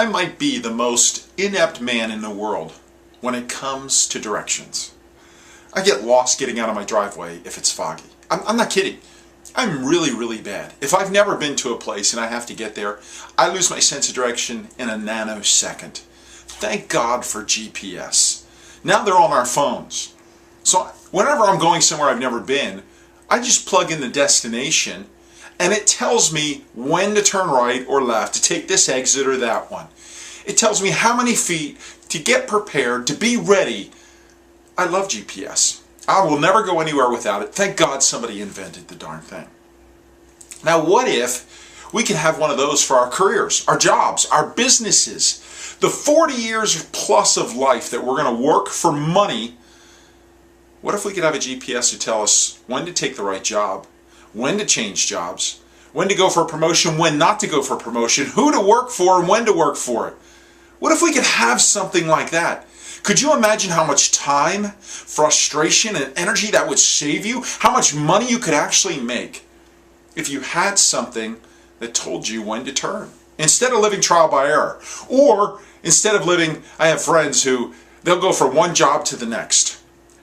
I might be the most inept man in the world when it comes to directions. I get lost getting out of my driveway if it's foggy. I'm not kidding. I'm really bad. If I've never been to a place and I have to get there, I lose my sense of direction in a nanosecond. Thank God for GPS. Now they're on our phones. So whenever I'm going somewhere I've never been, I just plug in the destination and it tells me when to turn right or left, to take this exit or that one. It tells me how many feet to get prepared, to be ready. I love GPS. I will never go anywhere without it. Thank God somebody invented the darn thing. Now what if we could have one of those for our careers, our jobs, our businesses, the 40 years plus of life that we're going to work for money? What if we could have a GPS to tell us when to take the right job, when to change jobs, when to go for a promotion, when not to go for a promotion, who to work for and when to work for it? What if we could have something like that? Could you imagine how much time, frustration, and energy that would save you? How much money you could actually make if you had something that told you when to turn? Instead of living trial by error. Or instead of living, I have friends who, they'll go from one job to the next.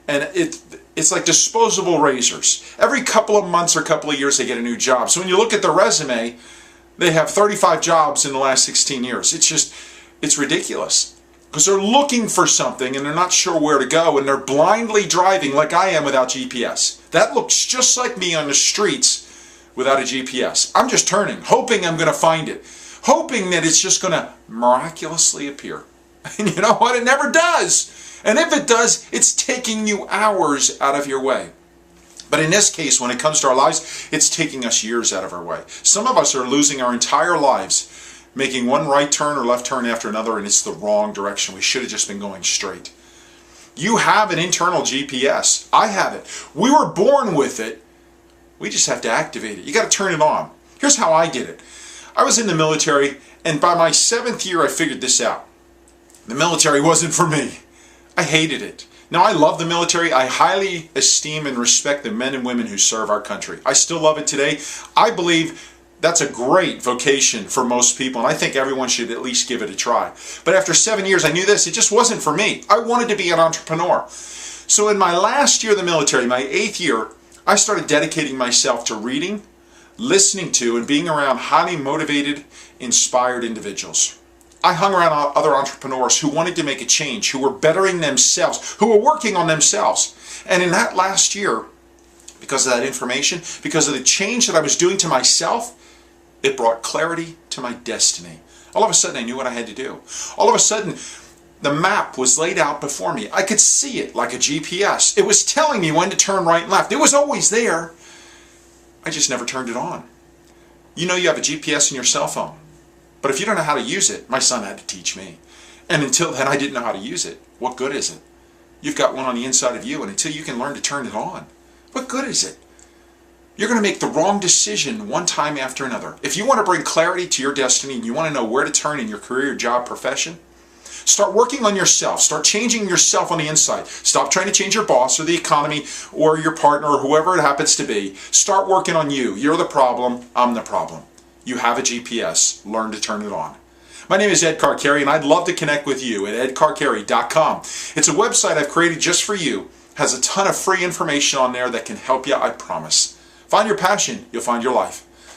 And it's like disposable razors. Every couple of months or couple of years they get a new job. So when you look at their resume, they have 35 jobs in the last 16 years. It's ridiculous. Because they're looking for something and they're not sure where to go and they're blindly driving like I am without GPS. That looks just like me on the streets without a GPS. I'm just turning, hoping I'm going to find it. Hoping that it's just going to miraculously appear. And you know what? It never does. And if it does, it's taking you hours out of your way. But in this case, when it comes to our lives, it's taking us years out of our way. Some of us are losing our entire lives, making one right turn or left turn after another, and it's the wrong direction. We should have just been going straight. You have an internal GPS. I have it. We were born with it. We just have to activate it. You got to turn it on. Here's how I did it. I was in the military, and by my 7th year, I figured this out. The military wasn't for me. I hated it. Now, I love the military. I highly esteem and respect the men and women who serve our country. I still love it today. I believe that's a great vocation for most people, and I think everyone should at least give it a try. But after 7 years, I knew this. It just wasn't for me. I wanted to be an entrepreneur. So in my last year of the military, my 8th year, I started dedicating myself to reading, listening to, and being around highly motivated, inspired individuals. I hung around other entrepreneurs who wanted to make a change, who were bettering themselves, who were working on themselves. And in that last year, because of that information, because of the change that I was doing to myself, it brought clarity to my destiny. All of a sudden, I knew what I had to do. All of a sudden, the map was laid out before me. I could see it like a GPS. It was telling me when to turn right and left. It was always there. I just never turned it on. You know you have a GPS in your cell phone. But if you don't know how to use it, my son had to teach me. And until then, I didn't know how to use it. What good is it? You've got one on the inside of you, and until you can learn to turn it on, what good is it? You're going to make the wrong decision one time after another. If you want to bring clarity to your destiny and you want to know where to turn in your career, job, profession, start working on yourself. Start changing yourself on the inside. Stop trying to change your boss or the economy or your partner or whoever it happens to be. Start working on you. You're the problem. I'm the problem. You have a GPS. Learn to turn it on. My name is Ed Carcarey, and I'd love to connect with you at edcarcarey.com. It's a website I've created just for you. It has a ton of free information on there that can help you, I promise. Find your passion, you'll find your life.